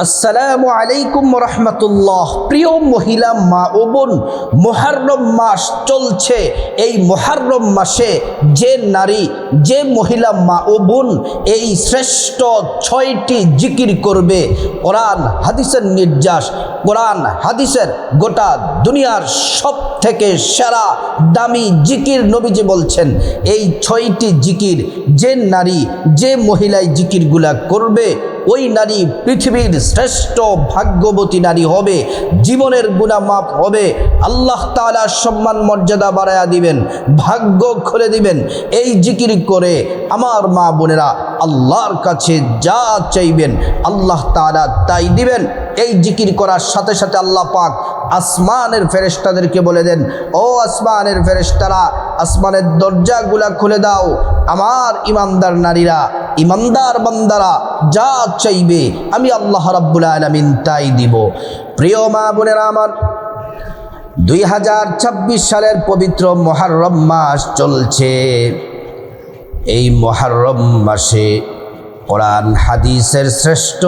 আসসালামু আলাইকুম রহমতুল্লাহ। প্রিয় মহিলা মা ও বোন, মুহররম মাস চলছে। এই মুহররম মাসে যে নারী, যে মহিলা মা ও বোন এই শ্রেষ্ঠ 6টি জিকির করবে, কোরআন হাদিসের নির্যাস, কোরআন হাদিসের গোটা দুনিয়ার সব থেকে সেরা দামি জিকির নবীজি বলছেন। এই 6টি জিকির যে নারী, যে মহিলায় জিকিরগুলা করবে, ওই নারী পৃথিবীর শ্রেষ্ঠ ভাগ্যবতী নারী হবে। জীবনের গুনাহ মাফ হবে, আল্লাহ তাআলা সম্মান মর্যাদা বাড়ায়া দিবেন, ভাগ্য খুলে দিবেন। এই জিকির করে আমার মা বোনেরা আল্লাহর কাছে যা চাইবেন আল্লাহ তাআলা তাই দিবেন। এই জিকির করার সাথে সাথে আল্লাহ পাক আসমানের ফেরেশতাদেরকে বলে দেন, ও আসমানের ফেরেশতারা, আসমানের দরজাগুলা খুলে দাও। আমার ইমানদার নারীরা, ইমানদার বান্দারা যা চাইবে আমি আল্লাহ রাব্বুল আলামিন তাই দিব। প্রিয় মা বোনেরা আমার, 2026 সালের পবিত্র মুহররম মাস চলছে। এই মুহররম মাসে কোরআন হাদিসের শ্রেষ্ঠ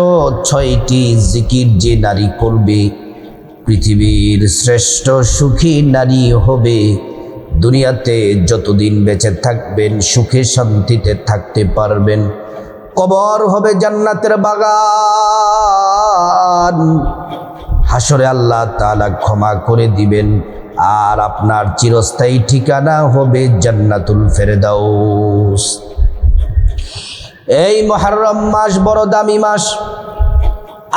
6টি জিকির যে নারী করবে, পৃথিবীর শ্রেষ্ঠ সুখী নারী হবে। দুনিয়াতে যতদিন বেঁচে থাকবেন সুখে শান্তিতে থাকতে পারবেন। কবর হবে জান্নাতের বাগান। হাসরে আল্লাহ তাআলা ক্ষমা করে দিবেন, আর আপনার চিরস্থায়ী ঠিকানা হবে জান্নাতুল ফেরদাউস। এই মুহররম মাস বড় দামি মাস।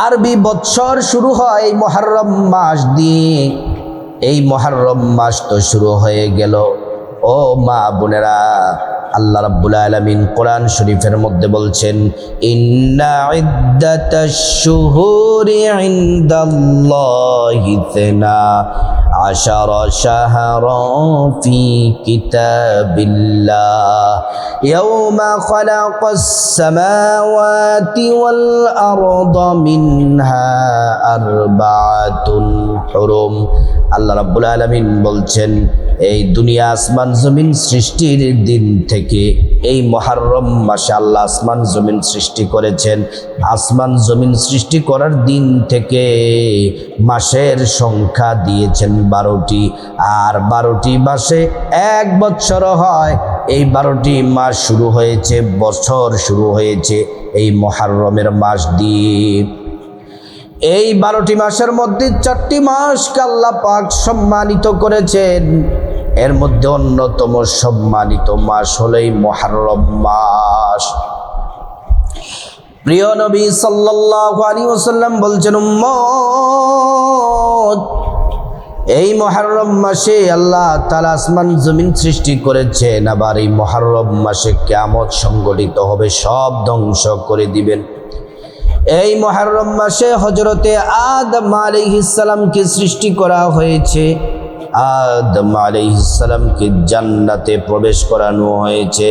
আরবি বৎসর শুরু হয় এই মুহররম মাস দিয়ে। এই মুহররম মাস তো শুরু হয়ে গেল। ও মা বোনেরা, আল্লাহ রাব্বুল আলামিন কোরআন শরীফের মধ্যে বলছেন, ইন্না ইদ্দাতাশ শুহুরি ইনদাল্লাহি 12 শাহরান ফি কিতাবিল্লাহ ইয়াওমা খালাকাস সামাওয়াতি ওয়াল আরদা মিনহা আরবাআতুন হুরুম। আল্লাহ রাব্বুল আলামিন বলছেন, এই দুনিয়া আসমান জমিন সৃষ্টির দিন থেকে এই মুহররম মাসে আল্লাহ আসমান জমিন সৃষ্টি করেছেন। আসমান জমিন সৃষ্টি করার দিন থেকে মাসের সংখ্যা দিয়েছেন 12টি, আর 12টি মাসে 1 বৎসর হয়। এই 12টি মাস শুরু হয়েছে, বছর শুরু হয়েছে এই মুহররমের মাস দিয়ে। এই 12টি মাসের মধ্যে 4টি মাসকে আল্লাহ পাক সম্মানিত করেছেন। এর মধ্যে অন্যতম সম্মানিত মাস হলো এই মুহররম মাস। প্রিয় নবী সাল্লাল্লাহু আলাইহি ওয়াসাল্লাম বলছেন, উম্মত, এই মুহররম মাসে আল্লাহ তাআলা আসমান জমিন সৃষ্টি করেছেন। আবার এই মুহররম মাসে কিয়ামত সংঘটিত হবে, সব ধ্বংস করে দিবেন। এই মুহররম মাসে হযরতে আদম আলাইহিস সালামকে সৃষ্টি করা হয়েছে। আদম আলাইহিস সালামকে জান্নাতে প্রবেশ করানো হয়েছে।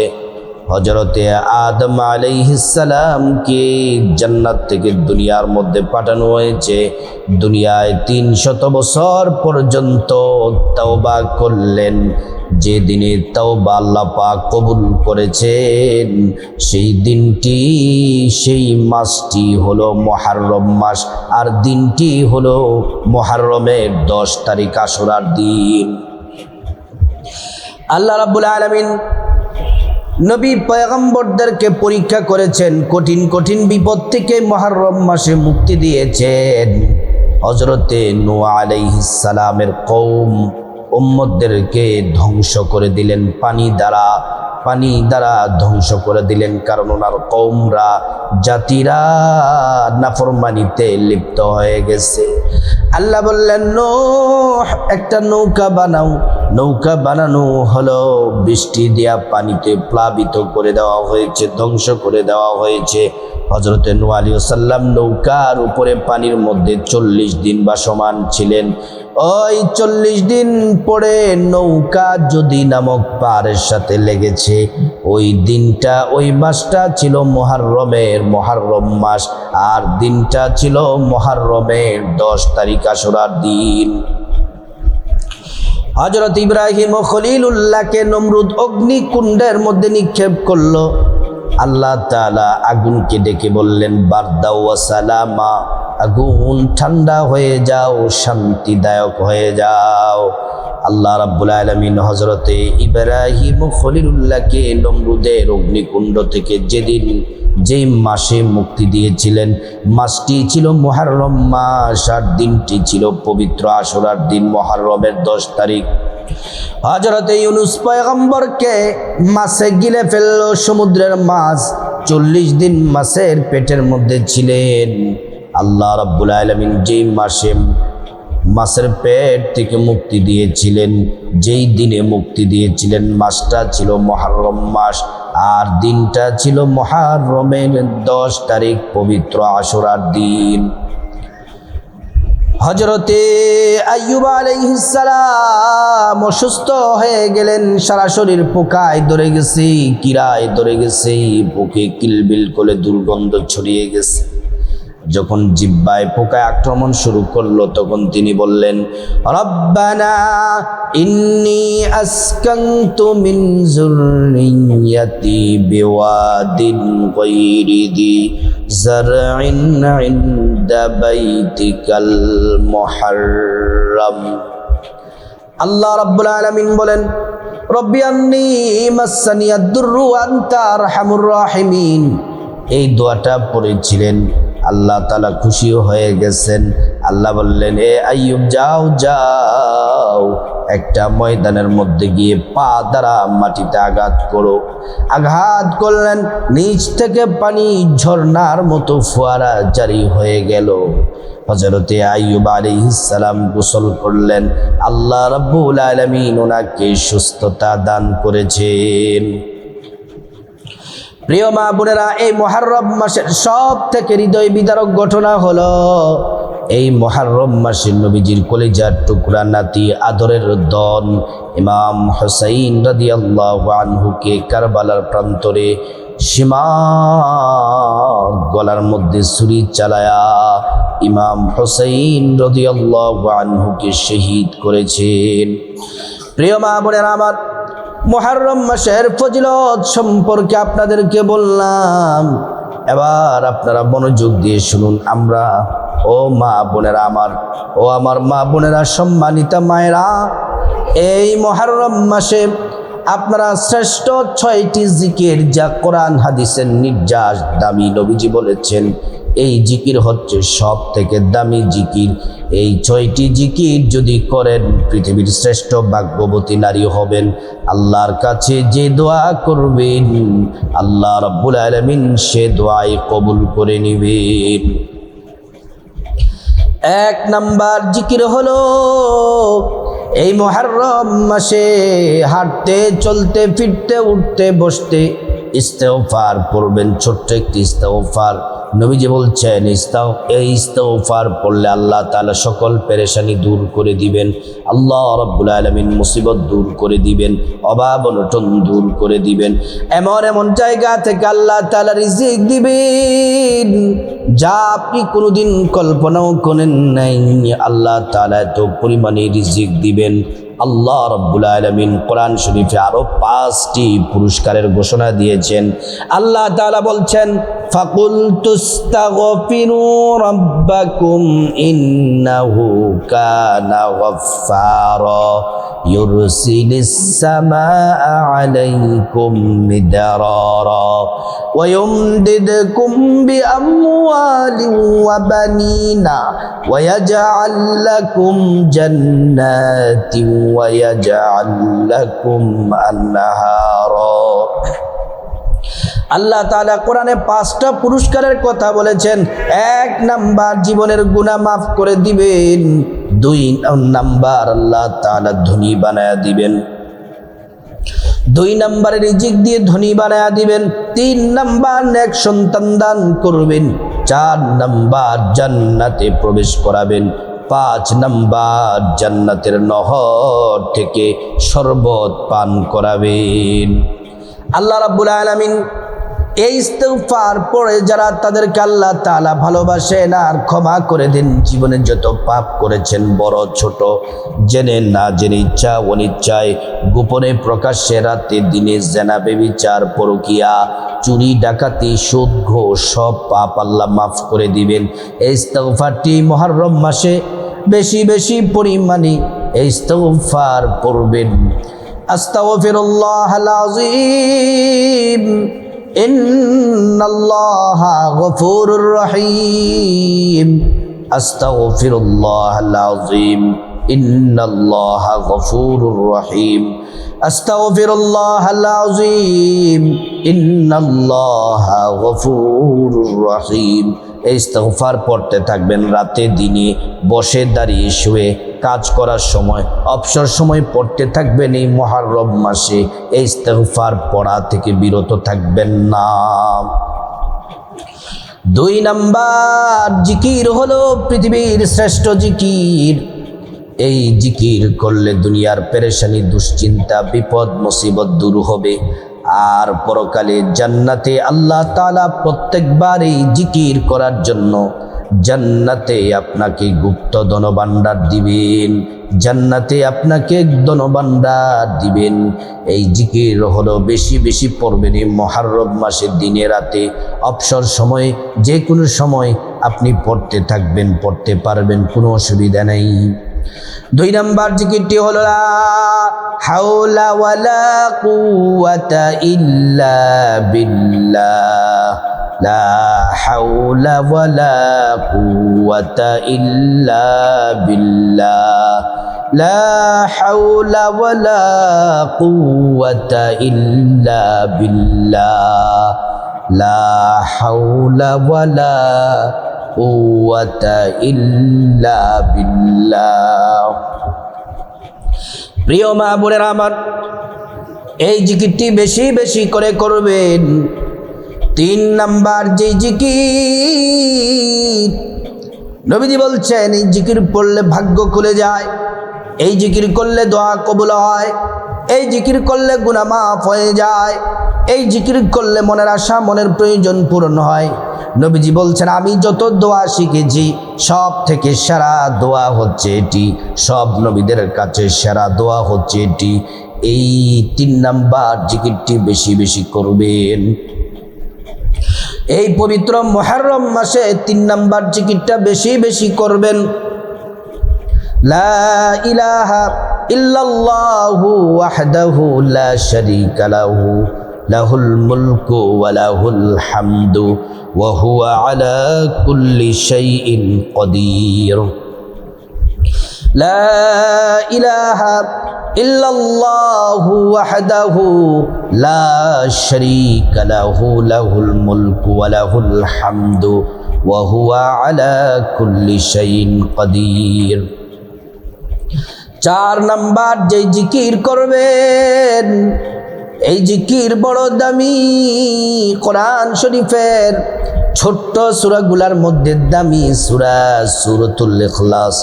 হযরতে আদম আলাইহিস সালামকে জান্নাত থেকে দুনিয়ার মধ্যে পাঠানো হয়েছে। দুনিয়ায় 300 বছর পর্যন্ত তওবা করলেন। যে দিনে তওবা আল্লাহ পাক কবুল করেছেন, সেই দিনটি, সেই মাসটি হলো মুহররম মাস। আর দিনটি হলো মুহররমের 10 তারিখ, আশুরার দিন। আল্লাহ রাব্বুল আলামিন নবী পয়গম্বরদেরকে পরীক্ষা করেছেন, কঠিন কঠিন বিপদ থেকে মুহররম মাসে মুক্তি দিয়েছেন। হযরতে নূহ আলাইহিস সালামের কওম উম্মতদেরকে ধ্বংস করে দিলেন পানি দ্বারা ধ্বংস করে দিলেন। কারণ ওনার কওমরা, জাতিরা নাফরমানিতে লিপ্ত হয়ে গেছে। আল্লাহ বললেন, নূহ, একটা নৌকা বানাও। নৌকা বানানো হলো, বৃষ্টি দিয়া পানিতে প্লাবিত করে দেওয়া হয়েছে, ধ্বংস করে দেওয়া হয়েছে। হযরতে নূহ আলাইহিস সালাম নৌকার উপরে পানির মধ্যে 40 দিন ভাসমান ছিলেন। ওই 40 দিন পরে নৌকা যদি নামক পাহাড়ের সাথে লেগেছে, ওই দিনটা, ওই মাসটা ছিল মুহররম মাস। আর দিনটা ছিল মুহররমের 10 তারিখ, আশুরার দিন। হযরত ইব্রাহিম ও খলিলুল্লাহকে নমরুদ অগ্নিকুণ্ডের মধ্যে নিক্ষেপ করলো। আল্লাহ তাআলা আগুনকে ডেকে বললেন বারদা ওয়া সালামা, আগুন ঠান্ডা হয়ে যাও, শান্তিদায়ক হয়ে যাও। আল্লাহ রাব্বুল আলামিন হযরতে ইব্রাহিম খলিলুল্লাহকে নমরুদের অগ্নিকুণ্ড থেকে যেই মাসে মুক্তি দিয়েছিলেন, মাসটি ছিল মুহররম মাস, আর দিনটি ছিল পবিত্র আশুরার দিন, মুহররমের 10 তারিখ। হযরতে ইউনূস পয়গম্বরকে মাছে গিলে ফেললো সমুদ্রের মাছ, 40 দিন মাছের পেটের মধ্যে ছিলেন। আল্লাহ রাব্বুল আলামিন যেই মাসে মাছের পেট থেকে মুক্তি দিয়েছিলেন, যেই দিনে মুক্তি দিয়েছিলেন, মাসটা ছিল মুহররম মাস, আর দিনটা ছিল মুহররমের 10 তারিখ, পবিত্র আশুরার দিন। হযরতে আইয়ুব আলাইহিস সালাম অসুস্থ হয়ে গেলেন, সারা শরীর পোকায় ধরে গেছে, কিরায় ধরে গেছে, বুকে কিলবিল করে দুর্গন্ধ ছড়িয়ে গেছে। যখন জিহ্বায় পোকায় আক্রমণ শুরু করলো, তখন তিনি বললেন, রব্বানা ইন্নী আসকানতু মিন যুররিয়্যাতি বিওয়াদিন গায়রি যি যারইন ইনদা বাইতিকাল মুহাররম। আল্লাহ রাব্বুল আলামিন বলেন, রব্বি আন্নী মাসসানিয়াদ দুররু ওয়া আনতা আরহামুর রাহিমিন। এই দোয়াটা পড়েছিলেন, আল্লাহ তাআলা খুশিও হয়ে গেছেন। আল্লাহ বললেন, এ আইয়ুব যাও যাও, একটা ময়দানের মধ্যে গিয়ে পা দ্বারা মাটিতে আঘাত করো। আঘাত করলেন, নিচ থেকে পানি ঝর্ণার মতো ফোয়ারা জারি হয়ে গেল। হযরতে আইয়ুব আলাইহিস সালাম গোসল করলেন, আল্লাহ রাব্বুল আলামিন ওনাকে সুস্থতা দান করেছেন। প্রিয় মা বোনেরা, এই মুহররম মাসের সব থেকে হৃদয় বিদারক ঘটনা হলো, এই মুহররম মাসে নবীজির কলিজার টুকরা নাতি, আদরের দন ইমাম হুসাইন রাদিয়াল্লাহু আনহুকে কারবালার প্রান্তরে সীমার গলার মধ্যে ছুরি চালায়া ইমাম হুসাইন রাদিয়াল্লাহু আনহুকে শহীদ করেছেন। প্রিয় মা বোনেরা আমার, মুহররম মাসের ফজিলত সম্পর্কে আপনাদেরকে বললাম, এবার আপনারা মনোযোগ দিয়ে শুনুন। আমরা ও মা বোনেরা আমার, ও আমার মা বোনেরা, সম্মানিতা মায়েরা, এই মুহররম মাসে আপনারা শ্রেষ্ঠ 6টি জিকির, যা কোরআন হাদিসের নির্যাস, দামি, নবীজি বলেছেন এই জিকির হচ্ছে সব থেকে দামি জিকির। এই 6টি জিকির যদি করেন, পৃথিবীর শ্রেষ্ঠ ভাগ্যবতী নারী হবেন। আল্লাহর কাছে যে দোয়া করবেন, আল্লাহ রাব্বুল আলামিন সে দোয়াই কবুল করে নেবেন। 1 নাম্বার জিকির হলো, এই মুহররম মাসে হাঁটতে, চলতে, ফিরতে, উঠতে, বসতে ইস্তেগফার পড়বেন। ছোট্ট একটি ইস্তেগফার, নবীজি বলছেন এই ইস্তেগফার পড়লে আল্লাহ তাআলা সকল পেরেশানি দূর করে দিবেন। আল্লাহ রাব্বুল আলামিন মুসিবত দূর করে দিবেন, অভাব অনটন দূর করে দিবেন। এমন এমন জায়গা থেকে আল্লাহ তাআলা রিজিক দিবেন যা আপনি কোনোদিন কল্পনাও করেন নাই। আল্লাহ তাআলা এত পরিমাণে রিজিক দিবেন। আল্লাহ রাব্বুল আলামিন কোরআন শরীফে আরো 5টি পুরস্কারের ঘোষণা দিয়েছেন। আল্লাহ তাআলা বলছেন, ফাকুল তুস্তাগফিরু রাব্বাকুম ইন্নাহু কানা গাফফারা ইউরসিলিস সামাআ আলাইকুম মিদরারা ওয়া ইউমদিদকুম বিআমওয়ালিন ওয়া বানিনা ওয়া ইয়াজআল লাকুম জান্নাতিন ওয়া ইয়াজআল লাকুম আনহারা। আল্লাহ তাআলা কোরআনে 5টা পুরস্কারের কথা বলেছেন। 1 নাম্বার, জীবনের গুনাহ মাফ করে দিবেন। 2 নাম্বার, আল্লাহ তাআলা ধনী বানায়া দিবেন। 2 নাম্বারে রিজিক দিয়ে ধনী বানায়া দিবেন। 3 নাম্বার, নেক সন্তান দান করবেন। 4 নাম্বার, জান্নাতে প্রবেশ করাবেন। 5 নাম্বার, জান্নাতের নহর থেকে শরবত পান করাবেন। আল্লাহ রাব্বুল আলামিন এই ইস্তিগফার পড়ে যারা তাদেরকে আল্লাহ তাআলা ভালোবাসেন আর ক্ষমা করে দেন, জীবনে যত পাপ করেছেন বড় ছোট, জেনে না জেনে, ইচ্ছা অনিচ্ছায়, গোপনে প্রকাশ্যে, রাতে দিনে, জেনা ব্যভিচার পরকিয়া চুরি ডাকাতি সুদ ঘুষ সব পাপ আল্লাহ মাফ করে দিবেন। এই ইস্তিগফারটি মুহররম মাসে বেশি বেশি পরিমাণে এই ইস্তিগফার পড়বেন। আস্তাগফিরুল্লাহাল আযীম ইন্নাল্লাহা গফুরুর রহিম। আস্তাগফিরুল্লাহাল আযীম ইন্নাল্লাহা গফুরুর রহিম। আস্তাগফিরুল্লাহাল আযীম ইন্নাল্লাহা গফুরুর রহিম। এই ইস্তিগফার পড়তে থাকবেন রাতে দিনে, বসে দাঁড়িয়ে শুয়ে, কাজ করার সময়, অবসর সময় পড়তে থাকবেন। এই মুহররম মাসে এই ইস্তিগফার পড়া থেকে বিরত থাকবেন না। 2 নাম্বার জিকির হলো পৃথিবীর শ্রেষ্ঠ জিকির। এই জিকির করলে দুনিয়ার পেরেশানি, দুশ্চিন্তা, বিপদ মুসিবত দূর হবে। আর পরকালে জান্নাতে আল্লাহ তাআলা প্রত্যেকবার এই জিকির করার জন্য জান্নাতে আপনাকে গুপ্ত ধনভাণ্ডার দিবেন, জান্নাতে আপনাকে ধনভাণ্ডার দিবেন। এই জিকির হলো বেশি বেশি পড়বেন এই মুহররম মাসের দিনে রাতে, অবসর সময়ে, যে কোনো সময় আপনি পড়তে থাকবেন, পড়তে পারবেন, কোনো অসুবিধা নেই। 2 নাম্বার জিকিরটি হলো লা হাওলা ওয়ালা কুওয়াতা ইল্লা বিল্লাহ। লা হাওলা ওয়ালা কুওয়াতা ইল্লা বিল্লাহ। লা হাওলা ওয়ালা কুওয়াতা ইল্লা বিল্লাহ। লা হাওলা ওয়ালা কুওয়াতা ইল্লা বিল্লাহ। প্রিয় মা বোনেরা আমার, এই জিকিরটি বেশি বেশি করে করবেন। 3 নাম্বার যে জিকির, নবীজি বলছেন এই জিকির পড়লে ভাগ্য খুলে যায়, এই জিকির করলে দোয়া কবুল হয়, এই জিকির করলে গুনাহ মাফ হয়ে যায়, এই জিকির করলে মনের আশা, মনের প্রয়োজন পূরণ হয়। নবীজি বলছেন আমি যত দোয়া শিখেছি সব থেকে সেরা দোয়া হচ্ছে এটি, সব নবীদের কাছে সেরা দোয়া হচ্ছে এটি। এই 3 নাম্বার জিকিরটি বেশি বেশি করবেন। এই পবিত্র মুহররম মাসে 3 নাম্বার জিকিরটা বেশি বেশি করবেন। লা ইলাহা ইল্লাল্লাহু ওয়াহদাহু লা শারীকা লাহু লাহুল মুলকু ওয়া লাহুল হামদু ওয়া হুয়া আলা কুল্লি শাইইন কাদির। লা ইলাহা ইল্লাল্লাহু ওয়াহদাহু লা শারীকা লাহু লাহুল মুলকু ওয়া লাহুল হামদু ওয়া হুয়া আলা কুল্লি শাইইন কাদির। 4 নাম্বার যে জিকির করবেন, এই জিকির বড় দামি। কোরআন শরীফের ছোট্ট সূরাগুলোর মধ্যে দামি সূরা সূরাতুল ইখলাস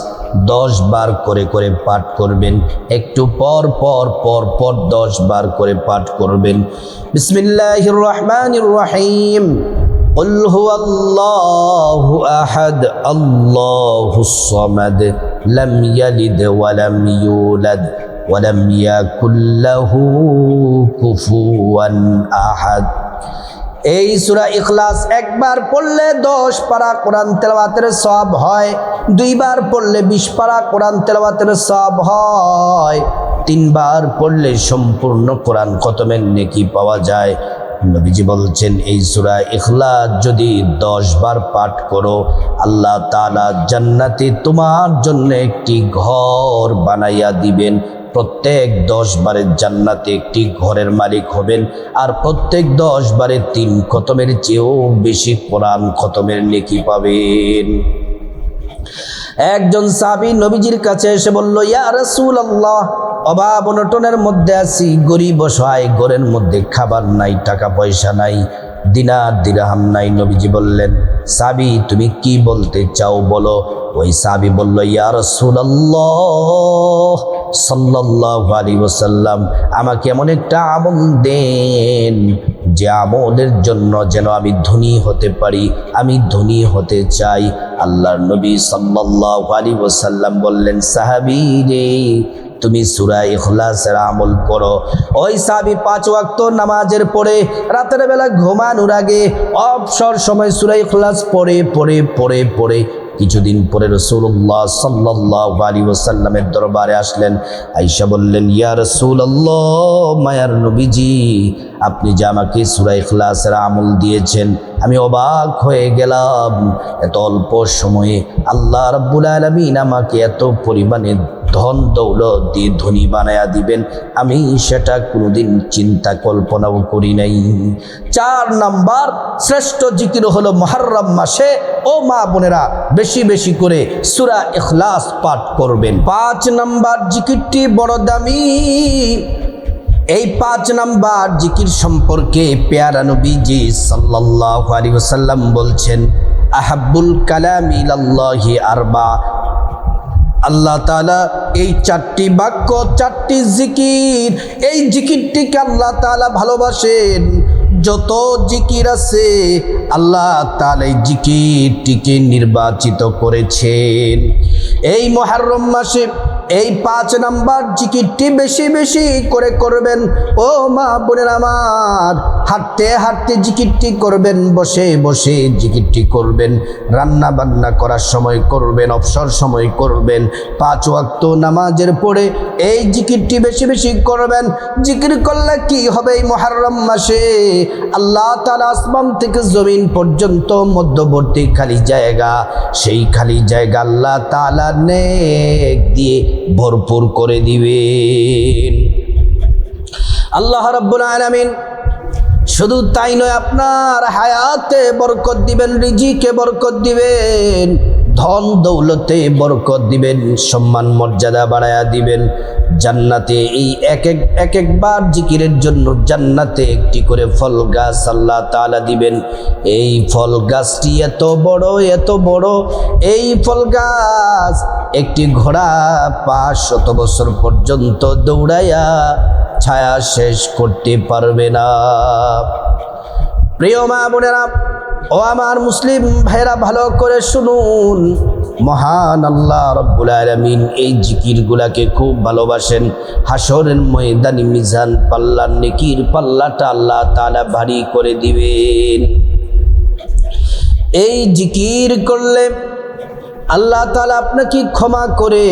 10 বার করে করে পাঠ করবেন। একটু পর পর পর পর 10 বার করে পাঠ করবেন। বিসমিল্লাহির রহমানির রহিম। قل هو الله أحد الله الصمد لم يلد ولم يولد ولم يكن له كفوا أحد। এই সূরা ইখলাস একবার পড়লে 10 পারা কোরআন তেলাওয়াতের সওয়াব হয়, 2 বার পড়লে 20 পারা কোরআন তেলাওয়াতের সওয়াব হয়, 3 বার পড়লে সম্পূর্ণ কোরআন খতমের নেকি পাওয়া যায়। নবীজি বলছেন এই সূরা ইখলাস যদি 10 বার পাঠ করো, আল্লাহ তাআলা জান্নাতে তোমার জন্য একটি ঘর বানাইয়া দিবেন। প্রত্যেক 10 বারের জান্নাতে একটি ঘরের মালিক হবেন, আর প্রত্যেক 10 বারে 3 খতমের চেয়েও বেশি কোরআন খতমের নেকি পাবেন। একজন সাহাবী নবীজির কাছে এসে বলল, ইয়া রাসূলুল্লাহ, অভাব অনটনের মধ্যে আছি, গরিব অসহায়, ঘরের মধ্যে খাবার নাই, টাকা পয়সা নাই, দিনার দিরহাম নাই। নবীজি বললেন, সাহাবী তুমি কি বলতে চাও বলো। ওই সাহাবী বলল, ইয়া রাসূলুল্লাহ, সাল্লাল্লাহু আলাইহি ওয়াসাল্লাম আমাকে এমন একটা আমল দেন যে আমলের জন্য যেন আমি ধনী হতে পারি, আমি ধনী হতে চাই। আল্লাহর নবী সাল্লাল্লাহু আলাইহি ওয়াসাল্লাম বললেন, সাহাবী রে, তুমি সূরা ইখলাসের আমল করো। ওই সাহাবী 5 ওয়াক্ত নামাজের পরে রাতের বেলা ঘুমানোর আগে অবসর সময় সূরা ইখলাস পড়ে কিছুদিন পরে রাসূলুল্লাহ সাল্লাল্লাহু আলাইহি ওয়াসাল্লামের দরবারে আসলেন। আয়েশা বললেন, ইয়া রাসূলুল্লাহ, মায়ার নবীজি, আপনি যে আমাকে সূরা ইখলাসের আমল দিয়েছেন, আমি অবাক হয়ে গেলাম। এত অল্প সময়ে আল্লাহ রাব্বুল আলামিন আমাকে এত পরিমাণে ধন দৌলত দিয়ে ধনী বানায়া দিবেন, আমি সেটা কোনোদিন চিন্তা কল্পনাও করি নাই। 4 নাম্বার শ্রেষ্ঠ জিকির হলো মুহররম মাসে ও মা বোনেরা বেশি বেশি করে সূরা ইখলাস পাঠ করবেন। 5 নাম্বার জিকিরটি বড় দামি। এই 5 নাম্বার জিকির সম্পর্কে পেয়ারা নবীজি সাল্লাল্লাহু আলাইহি ওয়াসাল্লাম বলছেন, আহাব্বুল কালামি ইলাল্লাহি আরবা। আল্লাহ তাআলা এই 4টি বাক্য, 4টি জিকির, এই জিকিরটিকে আল্লাহ তাআলা ভালোবাসেন। যত জিকির আছে আল্লাহ তাআলা এই জিকিরটিকে নির্বাচিত করেছেন। এই মুহররম মাসে এই 5 নাম্বার জিকিরটি বেশি বেশি করে করবেন। ও মা বোনেরা আমার, হাঁটতে হাঁটতে জিকিরটি করবেন, বসে বসে জিকিরটি করবেন, রান্না বান্না করার সময় করবেন, অবসর সময় করবেন, 5 ওয়াক্ত নামাজের পরে এই জিকিরটি বেশি বেশি করবেন। জিকির করলে কি হবে? এই মুহররম মাসে আল্লাহ তাআলা আসমান থেকে জমিন পর্যন্ত মধ্যবর্তী খালি জায়গা, সেই খালি জায়গা আল্লাহ তাআলা নেক দিয়ে ভরপুর করে দিবেন। আল্লাহ রাব্বুল আলামিন শুধু তাই নয়, আপনার হায়াতে বরকত দিবেন, রিজিকে বরকত দিবেন, ধন দৌলতে বরকত দিবেন, সম্মান মর্যাদা বাড়ায়া দিবেন। জান্নাতে এই একবার জিকিরের জন্য জান্নাতে একটি করে ফল গাছ আল্লাহ তাআলা দিবেন। এই ফল গাছটি এত বড়, এই ফল গাছ একটি ঘোড়া 500 বছর পর্যন্ত দৌড়াইয়া ছায়া শেষ করতে পারবে না। প্রিয় মা বোনেরা ও আমার মুসলিম ভাইরা, ভালো করে শুনুন, মহান আল্লাহ রাব্বুল আলামিন এই জিকিরগুলাকে খুব ভালোবাসেন। হাসরের ময়দানে মিজান পাল্লার নেকির পাল্লাটা আল্লাহ তাআলা ভারী করে দিবেন। এই জিকির করলে আল্লাহ তাআলা আপনাকে ক্ষমা করে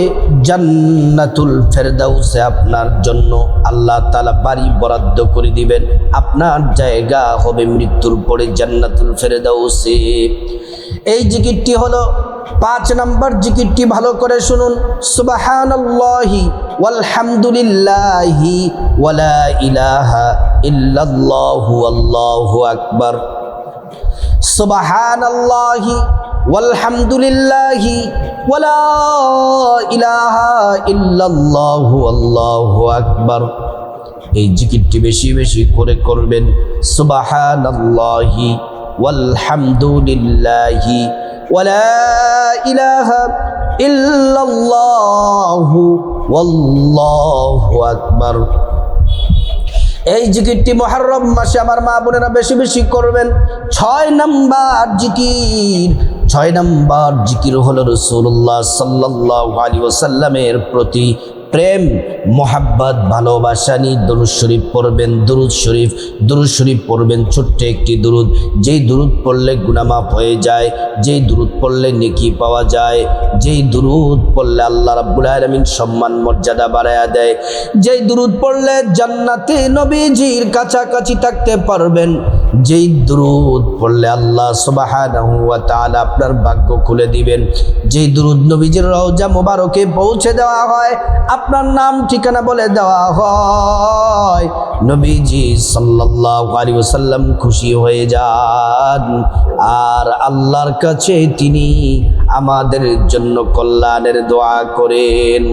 জান্নাতুল ফেরদাউসে আপনার জন্য আল্লাহ তাআলা বাড়ি বরাদ্দ করে দিবেন। আপনার জায়গা হবে মৃত্যুর পরে জান্নাতুল ফেরদাউসে। এই জিকিরটি হলো 5 নাম্বার জিকিরটি, ভালো করে শুনুন। সুবহানাল্লাহি ওয়ালহামদুলিল্লাহি ওয়ালা ইলাহা ইল্লাল্লাহু আল্লাহু আকবার। সুবহানাল্লাহি ওয়ালহামদুলিল্লাহি ওয়ালা ইলাহা ইল্লাল্লাহু আল্লাহু আকবার। এই জিকিরটি বেশি বেশি করে করবেন। সুবহানাল্লাহি ওয়ালহামদুলিল্লাহি ওয়ালা ইলাহা ইল্লাল্লাহু আল্লাহু আকবার। এই জিকিরটি মুহররম মাসে আমার মা বোনেরা বেশি বেশি করবেন। 6 নাম্বার জিকির হলো রাসূলুল্লাহ সাল্লাল্লাহু আলাইহি ওয়াসাল্লামের প্রতি প্রেম, মোহাব্বত, ভালোবাসা নিয়ে দরুদ শরীফ পড়বেন। দরুদ শরীফ পড়বেন, ছোট্ট একটি দরুদ, যেই দরুদ পড়লে গুনাহ মাফ হয়ে যায়, যেই দরুদ পড়লে নেকি পাওয়া যায়, যেই দরুদ পড়লে আল্লাহ রাব্বুল আলামিন সম্মান মর্যাদা বাড়ায়া দেয়, যেই দরুদ পড়লে জান্নাতে নবীজির কাছাকাছি থাকতে পারবেন, যেই দরুদ পড়লে আল্লাহ সুবহানাহু ওয়া তাআলা আপনার ভাগ্য খুলে দিবেন, যেই দরুদ নবীজির রওজা মোবারকে পৌঁছে দেওয়া হয়, আপনার নাম ঠিকানা বলে দেওয়া হয়, নবীজি সাল্লাল্লাহু আলাইহি ওয়াসাল্লাম খুশি হয়ে যান আর আল্লাহর কাছে তিনি আমাদের জন্য কল্যাণের দোয়া করেন।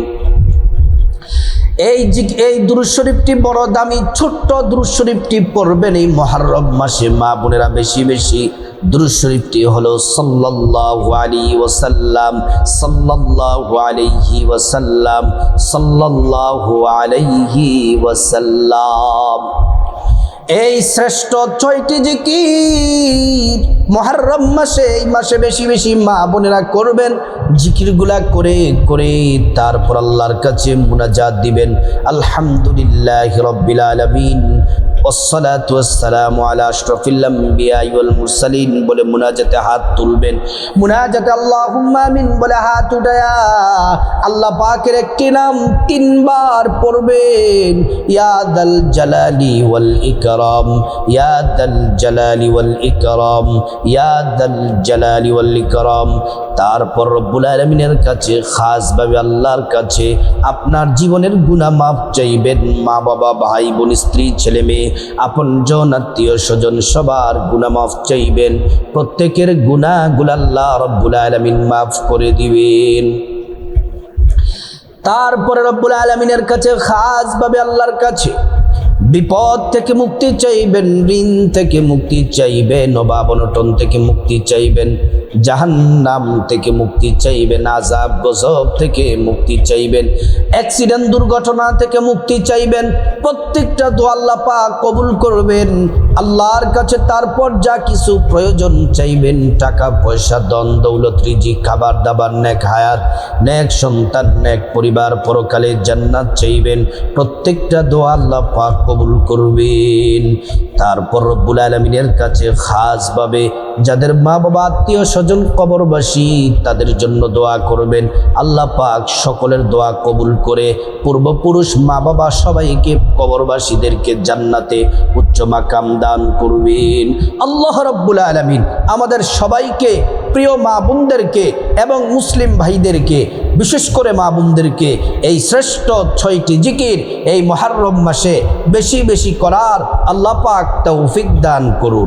এই দুরূদ শরীফটি বড় দামি, ছোট্ট দুরূদ শরীফটি পড়বেন এই মুহররম মাসে। মা বোনেরা বেশি বেশি দুরূদ শরীফটি হলো সাল্লাল্লাহু আলাইহি ওয়াসাল্লাম, সাল্লাল্লাহু আলাইহি ওয়াসাল্লাম, সাল্লাল্লাহু আলাইহি ওয়াসাল্লাম। এই শ্রেষ্ঠ 6টি জিকির মুহররম মাসে, এই মাসে বেশি বেশি মা বোনেরা করবেন। জিকিরগুলা করে করে তারপর আল্লাহর কাছে মুনাজাত দিবেন। আলহামদুলিল্লাহি রাব্বিল আলামিন ওয়াসসালাতু ওয়াসসালামু আলা আশরাফিল আম্বিয়া ওয়াল মুরসালিন বলে মুনাজাতে হাত তুলবেন। মুনাজাতে আল্লাহুম্মা আমিন বলে হাত উঠায়া আল্লাহ পাকের একটি নাম 3 বার পড়বেন। ইয়া দাল জালালি ওয়াল ইকরাম, ইয়া দাল জালালি ওয়াল ইকরাম, ইয়া দাল জালালি ওয়াল ইকরাম। তারপর রব্বুল আলামিনের কাছে খাসভাবে আল্লাহর কাছে আপনার জীবনের গুনাহ মাফ চাইবেন। মা বাবা, ভাই বোন, স্ত্রী, ছেলে মেয়ে, আপনজন, আত্মীয় স্বজন সবার গুনাহ মাফ চাইবেন। প্রত্যেকের গুনাহগুলো আল্লাহ রব্বুল আলামিন মাফ করে দিবেন। তারপরে রব্বুল আলামিনের কাছে খাসভাবে আল্লাহর কাছে বিপদ থেকে মুক্তি চাইবেন, ঋণ থেকে মুক্তি চাইবেন, অভাব অনটন থেকে মুক্তি চাইবেন, জাহান্নাম থেকে মুক্তি চাইবেন, আযাব গজব থেকে মুক্তি চাইবেন, অ্যাক্সিডেন্ট দুর্ঘটনা থেকে মুক্তি চাইবেন। প্রত্যেকটা দোয়া আল্লাহ পাক কবুল করবেন আল্লাহর কাছে। তারপর যা কিছু প্রয়োজন চাইবেন, টাকা পয়সা, ধন দৌলত, রিজিক, খাবার দাবার, নেক হায়াত, নেক সন্তান, নেক পরিবার, পরকালে জান্নাত চাইবেন। প্রত্যেকটা দোয়া আল্লাহ পাক কবুল করবেন। তারপর রব্বুল আলামিনের কাছে খাসভাবে যাদের মা বাবা, আত্মীয় স্বজন কবরবাসী, তাদের জন্য দোয়া করবেন। আল্লাহ পাক সকলের দোয়া কবুল করে পূর্বপুরুষ মা বাবা সবাইকে, কবরবাসীদেরকে জান্নাতে উচ্চ মাকাম দান করবেন। আল্লাহ রাব্বুল আলামিন আমাদের সবাইকে, প্রিয় মা বোনদেরকে এবং মুসলিম ভাইদেরকে, বিশেষ করে মা বোনদেরকে এই শ্রেষ্ঠ 6টি জিকির এই মুহররম মাসে বেশি বেশি করার আল্লাহ পাক তৌফিক দান করুন।